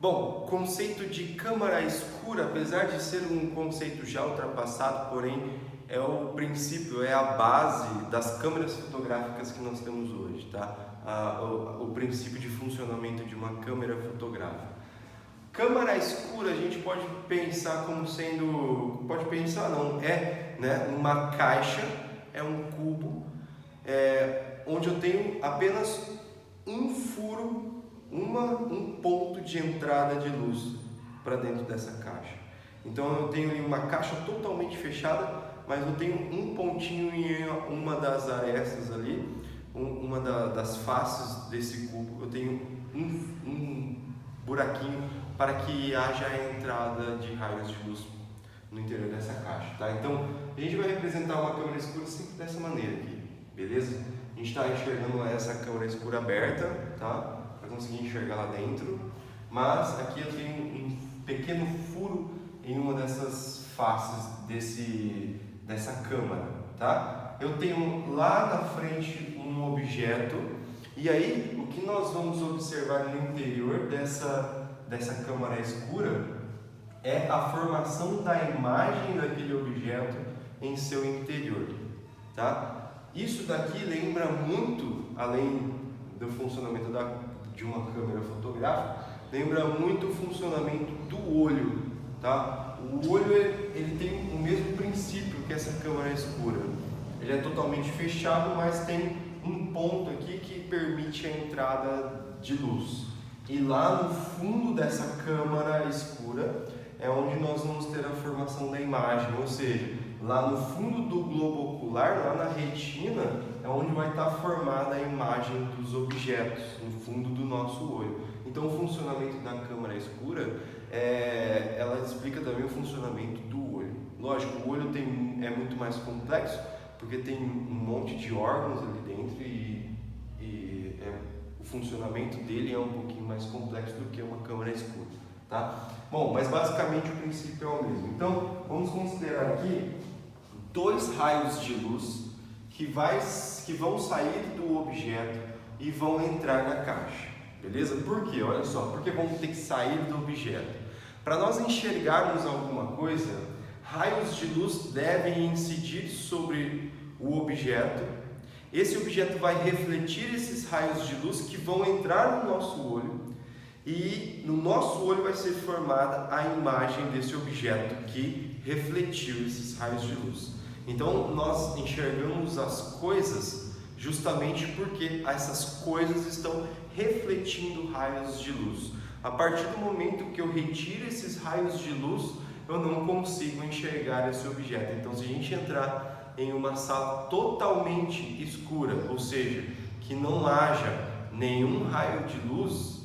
Bom, o conceito de câmara escura, apesar de ser um conceito já ultrapassado, porém é o princípio, é a base das câmeras fotográficas que nós temos hoje, tá? O princípio de funcionamento de uma câmera fotográfica. Câmara escura a gente pode pensar como sendo, pode pensar não, né, uma caixa, é um cubo, onde eu tenho apenas um furo, um ponto de entrada de luz para dentro dessa caixa. Então eu tenho ali uma caixa totalmente fechada, mas eu tenho um pontinho em uma das arestas ali, das faces desse cubo, eu tenho um buraquinho para que haja a entrada de raios de luz no interior dessa caixa, tá? Então a gente vai representar uma câmera escura sempre dessa maneira aqui, beleza? A gente está enxergando essa câmera escura aberta, tá? Para conseguir enxergar lá dentro, mas aqui eu tenho um pequeno furo em uma dessas faces dessa câmera, tá? Eu tenho lá na frente um objeto, e aí o que nós vamos observar no interior dessa câmera escura é a formação da imagem daquele objeto em seu interior, tá? Isso daqui lembra muito, além do funcionamento de uma câmera fotográfica, lembra muito o funcionamento do olho, tá? O olho ele tem o mesmo princípio que essa câmera escura. Ele é totalmente fechado, mas tem um ponto aqui que permite a entrada de luz. E lá no fundo dessa câmera escura é onde nós vamos ter a formação da imagem, ou seja, lá no fundo do globo ocular, lá na retina, é onde vai estar formada a imagem dos objetos, no fundo do nosso olho. Então o funcionamento da câmera escura, ela explica também o funcionamento do olho. Lógico, o olho é muito mais complexo, porque tem um monte de órgãos ali dentro o funcionamento dele é um pouquinho mais complexo do que uma câmera escura, tá? Bom, mas basicamente o princípio é o mesmo. Então, vamos considerar aqui dois raios de luz que vão sair do objeto e vão entrar na caixa, beleza? Por quê? Olha só, porque vão ter que sair do objeto. Para nós enxergarmos alguma coisa, raios de luz devem incidir sobre o objeto. Esse objeto vai refletir esses raios de luz que vão entrar no nosso olho, e no nosso olho vai ser formada a imagem desse objeto que refletiu esses raios de luz. Então nós enxergamos as coisas justamente porque essas coisas estão refletindo raios de luz. A partir do momento que eu retiro esses raios de luz, eu não consigo enxergar esse objeto. Então, se a gente entrar em uma sala totalmente escura, ou seja, que não haja nenhum raio de luz,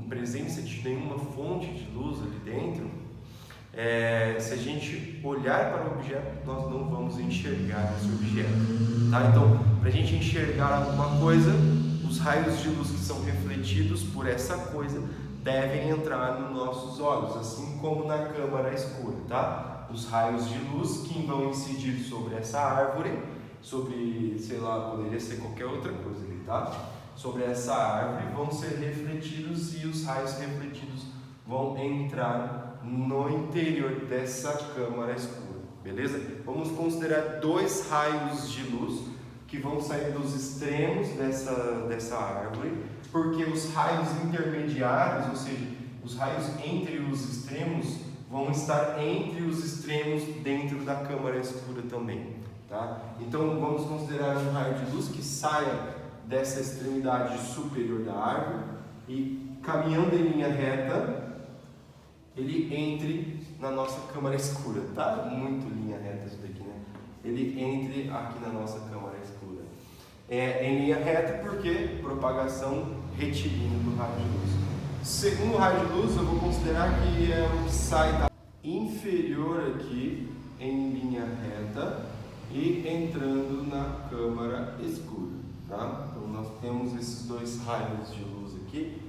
presença de nenhuma fonte de luz ali dentro, se a gente olhar para o objeto, nós não vamos enxergar esse objeto, tá? Então, para a gente enxergar alguma coisa, os raios de luz que são refletidos por essa coisa devem entrar nos nossos olhos, assim como na câmara escura, tá? Os raios de luz que vão incidir sobre essa árvore, sobre, sei lá, poderia ser qualquer outra coisa ali, tá? Sobre essa árvore vão ser refletidos e os raios refletidos vão entrar no interior dessa câmara escura, beleza? Vamos considerar dois raios de luz que vão sair dos extremos dessa árvore, porque os raios intermediários, ou seja, os raios entre os extremos, vão estar entre os extremos dentro da câmara escura também, tá? Então vamos considerar um raio de luz que saia dessa extremidade superior da árvore e, caminhando em linha reta, ele entre na nossa câmara escura, tá? Muito linha reta isso daqui, né? Ele entre aqui na nossa câmara escura. Em linha reta porque propagação retilínea do raio de luz. Segundo raio de luz, eu vou considerar que é o que sai da inferior aqui em linha reta e entrando na câmara escura, tá? Então nós temos esses dois raios de luz aqui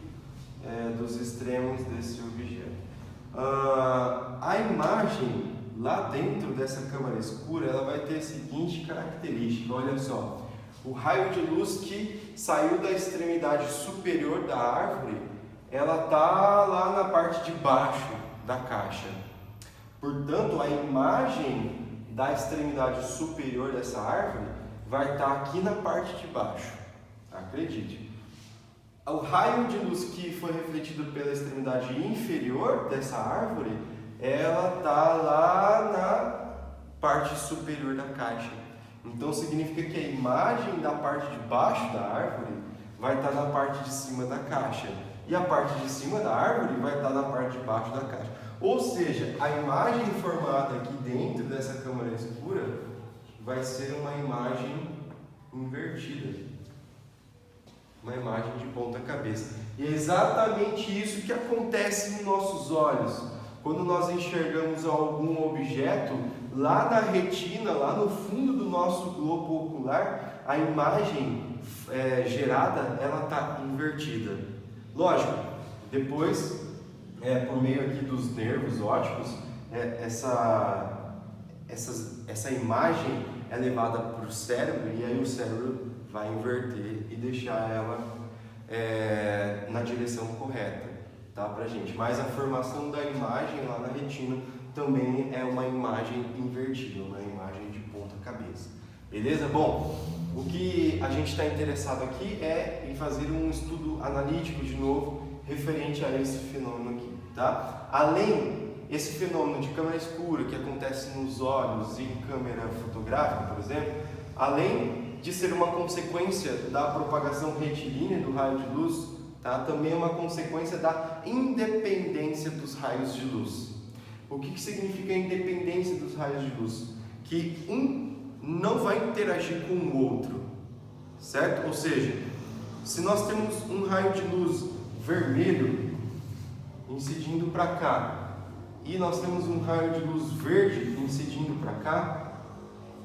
dos extremos desse objeto. A imagem lá dentro dessa câmara escura, ela vai ter a seguinte característica, olha só. O raio de luz que saiu da extremidade superior da árvore, ela está lá na parte de baixo da caixa. Portanto, a imagem da extremidade superior dessa árvore vai estar aqui na parte de baixo. Acredite. O raio de luz que foi refletido pela extremidade inferior dessa árvore, ela está lá na parte superior da caixa. Então significa que a imagem da parte de baixo da árvore vai estar na parte de cima da caixa. E a parte de cima da árvore vai estar na parte de baixo da caixa. Ou seja, a imagem formada aqui dentro dessa câmara escura vai ser uma imagem invertida. Uma imagem de ponta cabeça. E é exatamente isso que acontece nos nossos olhos. Quando nós enxergamos algum objeto, lá na retina, lá no fundo do nosso globo ocular, a imagem gerada, ela está invertida. Lógico, depois, por meio aqui dos nervos ópticos, essa imagem é levada para o cérebro e aí o cérebro vai inverter e deixar ela na direção correta, tá, pra gente. Mas a formação da imagem lá na retina também é uma imagem invertida, uma imagem de ponta cabeça. Beleza? Bom, o que a gente está interessado aqui é em fazer um estudo analítico de novo referente a esse fenômeno aqui, tá? Além esse fenômeno de câmara escura que acontece nos olhos e em câmera fotográfica, por exemplo, além de ser uma consequência da propagação retilínea do raio de luz, tá? Também é uma consequência da independência dos raios de luz. O que significa a independência dos raios de luz? Que um não vai interagir com o outro, certo? Ou seja, se nós temos um raio de luz vermelho incidindo para cá e nós temos um raio de luz verde incidindo para cá,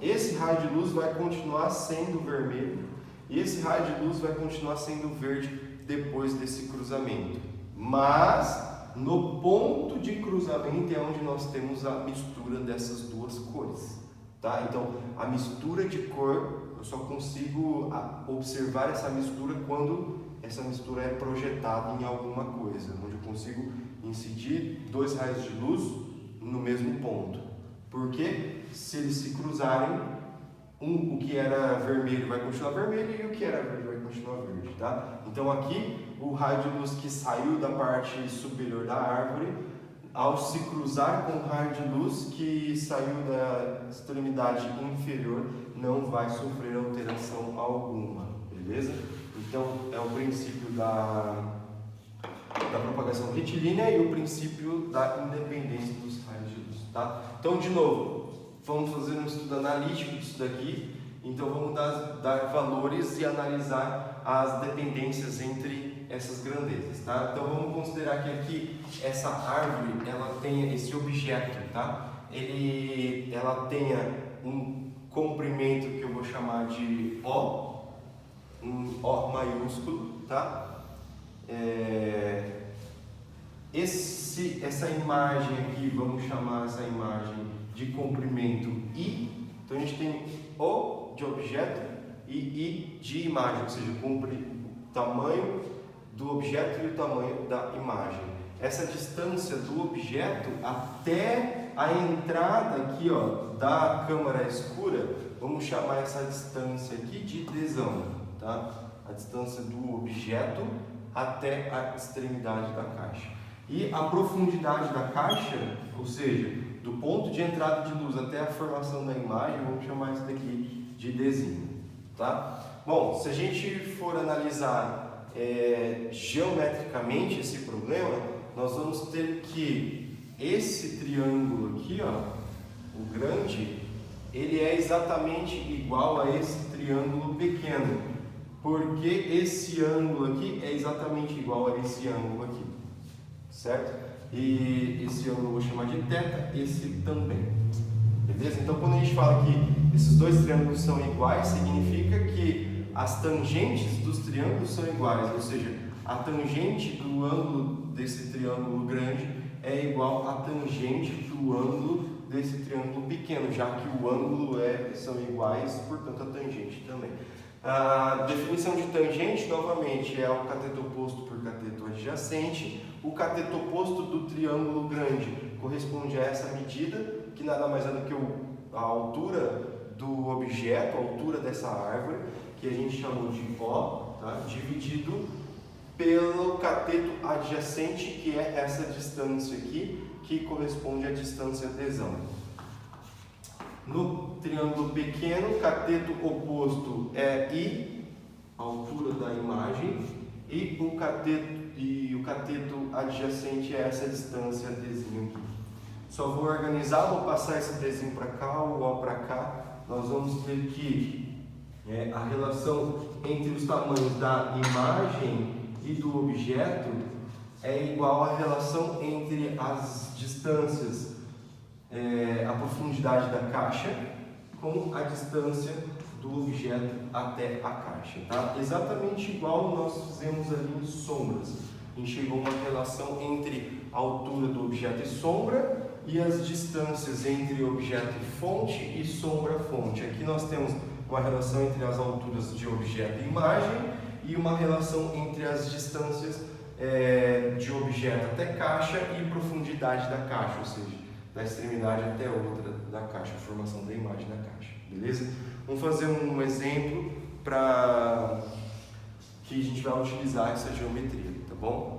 esse raio de luz vai continuar sendo vermelho e esse raio de luz vai continuar sendo verde depois desse cruzamento. Mas no ponto de cruzamento é onde nós temos a mistura dessas duas cores, tá? Então a mistura de cor, eu só consigo observar essa mistura quando essa mistura é projetada em alguma coisa, onde eu consigo incidir dois raios de luz no mesmo ponto. Porque se eles se cruzarem, o que era vermelho vai continuar vermelho e o que era verde vai continuar verde, tá? Então aqui o raio de luz que saiu da parte superior da árvore, ao se cruzar com o raio de luz que saiu da extremidade inferior, não vai sofrer alteração alguma, beleza? Então é o princípio da propagação retilínea e o princípio da independência dos raios de luz, tá? Então, de novo, vamos fazer um estudo analítico disso daqui. Então vamos dar valores e analisar as dependências entre essas grandezas, tá? Então vamos considerar que aqui essa árvore, ela tenha esse objeto, tá? Ela tenha um comprimento que eu vou chamar de O, um O maiúsculo, tá? Essa imagem aqui, vamos chamar essa imagem de comprimento I. Então a gente tem O de objeto e I de imagem, ou seja, o tamanho do objeto e o tamanho da imagem. Essa distância do objeto até a entrada aqui, ó, da câmara escura, vamos chamar essa distância aqui de Dzão, tá? A distância do objeto até a extremidade da caixa. E a profundidade da caixa, ou seja, do ponto de entrada de luz até a formação da imagem, vamos chamar isso daqui de Dzinho, tá? Bom, se a gente for analisar geometricamente esse problema, nós vamos ter que esse triângulo aqui, ó, o grande, ele é exatamente igual a esse triângulo pequeno, porque esse ângulo aqui é exatamente igual a esse ângulo aqui, certo? E esse ângulo eu vou chamar de θ, esse também, beleza? Então quando a gente fala que esses dois triângulos são iguais, significa que as tangentes dos triângulos são iguais, ou seja, a tangente do ângulo desse triângulo grande é igual à tangente do ângulo desse triângulo pequeno, já que o ângulo são iguais, portanto a tangente também. A definição de tangente, novamente, é o cateto oposto por cateto adjacente. O cateto oposto do triângulo grande corresponde a essa medida, que nada mais é do que a altura do objeto, a altura dessa árvore, que a gente chamou de O, tá? Dividido pelo cateto adjacente, que é essa distância aqui, que corresponde à distância adesão. No triângulo pequeno, cateto oposto é I, a altura da imagem, e o cateto adjacente é essa distância desenho aqui. Só vou organizar, vou passar esse desenho para cá, o O para cá. Nós vamos ter que a relação entre os tamanhos da imagem e do objeto é igual à relação entre as distâncias, a profundidade da caixa com a distância do objeto até a caixa, tá? Exatamente igual nós fizemos ali em sombras. A gente chegou a uma relação entre a altura do objeto e sombra e as distâncias entre objeto e fonte e sombra-fonte. Aqui nós temos uma relação entre as alturas de objeto e imagem e uma relação entre as distâncias de objeto até caixa e profundidade da caixa, ou seja, da extremidade até outra da caixa, a formação da imagem da caixa, beleza? Vamos fazer um exemplo para que a gente vai utilizar essa geometria, tá bom?